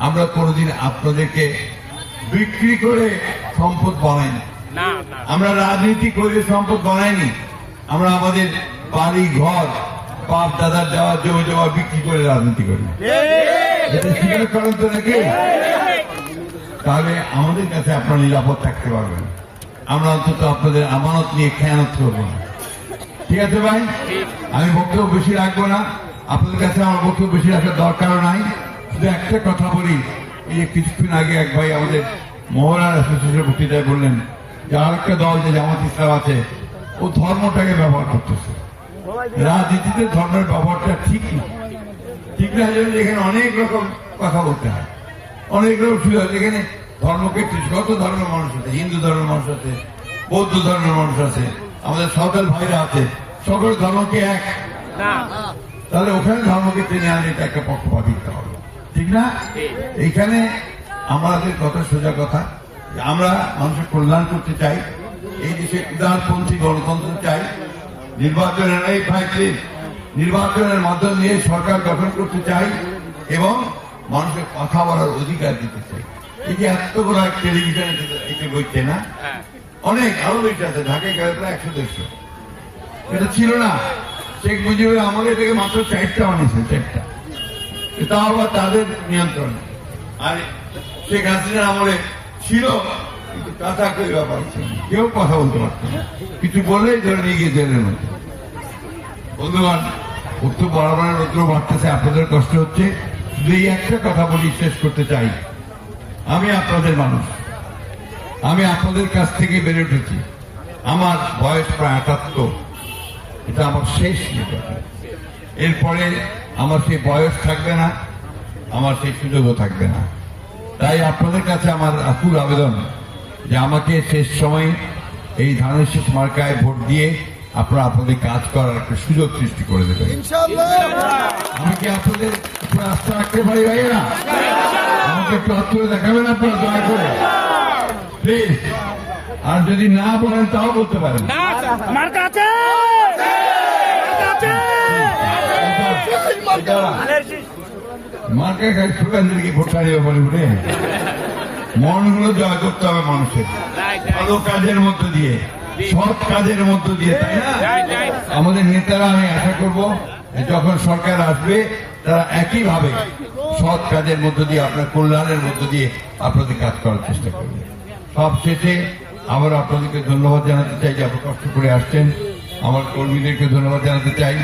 আমরা কোনোদিন আপনাদেরকে বিক্রি করে সম্পদ বানাইনি। আমরা রাজনীতি করে সম্পদ বানাইনি। আমরা আমাদের বাড়ি ঘর বাপ দাদার দেওয়া জমি জমা বিক্রি করে রাজনীতি করি। এটা স্বীকার করেন তো নাকি? তাহলে আমাদের কাছে আপনারা নিরাপদ থাকতে পারবেন। আমরা অন্তত আপনাদের আমানত নিয়ে খেয়ানত করবো না। ঠিক আছে ভাই, আমি বক্তব্য বেশি রাখবো না। আপনাদের কাছে আমার বক্তব্য বেশি রাখার দরকারও নাই। শুধু একটা কথা বলি, এই যে কিছুক্ষণ আগে এক ভাই আমাদের মহলার অ্যাসোসিয়েশনের বক্তৃতায় বললেন যে আরেকটা দল যে জামাত ইসলাম আছে ও ধর্মটাকে ব্যবহার করতেছে। রাজনীতিতে ধর্মের ব্যবহারটা ঠিক না। ঠিক না, যেখানে অনেক রকম কথা বলতে হয়, অনেক রকম সুযোগ। যেখানে ধর্মকে কত ধর্মের মানুষ আছে, হিন্দু ধর্মের মানুষ আছে, বৌদ্ধ ধর্মের মানুষ আছে, আমাদের সাঁওতাল ভাইরা আছে, সকল ধর্মকে এক। তাহলে ওখানে ধর্মকে টেনে আনলে এটা একটা পক্ষপাতিত্ব হবে, ঠিক না? এইখানে আমাদের কথা সোজা কথা, আমরা মানুষের কল্যাণ করতে চাই, এই দেশে উদারপন্থী গণতন্ত্র চাই, নির্বাচনের এই ফাইসলিপ নির্বাচনের মাধ্যম দিয়ে সরকার গঠন করতে চাই এবং মানুষের কথা বলার অধিকার দিতে চাই। এই যে এতগুলো টেলিভিশনে এটা বইছে না, অনেক আরো বেশি আছে, ঢাকায় গেলে প্রায় 100-150। এটা ছিল না শেখ মুজিবের আমলে, এটাকে মাত্র 4টা বানিয়েছে, 4টা। এটা আবার তাদের নিয়ন্ত্রণে। আর শেখ হাসিনার আমলে ছিল কিন্তু কথা কেউ ব্যাপার ছিল, কেউ কথা বলতে পারত না, কিছু বললেই ধরে নিয়ে গিয়ে জেলের মধ্যে। বন্ধুগণ, উত্তর বরাবরের রৌদ্র বাড়তেছে, আপনাদের কষ্ট হচ্ছে। শুধু এই একটা কথা বলি, শেষ করতে চাই। আমি আপনাদের মানুষ, আমি আপনাদের কাছ থেকে বেড়ে উঠেছি। আমার বয়স প্রায় 78। এটা আমার শেষ নির্বাচন। এরপরে আমার সেই বয়স থাকবে না, আমার সেই সুযোগও থাকবে না। তাই আপনাদের কাছে আমার আকুল আবেদন যে আমাকে শেষ সময় এই ধানের শেষ মার্কায় ভোট দিয়ে আপনারা আপনাদের কাজ করার একটা সুযোগ সৃষ্টি করে দেবেন। আমি কি আপনাদের উপরে আস্থা রাখতে পারি ভাইয়েরা? আমাকে একটু হাত তুলে দেখাবেন আপনারা দয়া করে, প্লিজ। আর যদি না বলেন তাও বলতে পারেন। মার্কা খাই সুকান্দিকে ভোট হারিয়ে বলে উঠে মনগুলো জয় করতে হবে মানুষের, ভালো কাজের মধ্য দিয়ে, সৎ কাজের মধ্য দিয়ে, তাই না? আমাদের নেতারা, আমি আশা করব যখন সরকার আসবে তারা একইভাবে সৎ কাজের মধ্য দিয়ে, আপনার কল্যাণের মধ্য দিয়ে আপনাদের কাজ করার চেষ্টা করবে। সব শেষে আবার আপনাদেরকে ধন্যবাদ জানাতে চাই যে আপনারা কষ্ট করে আসছেন। আমার কর্মীদেরকে ধন্যবাদ জানাতে চাই।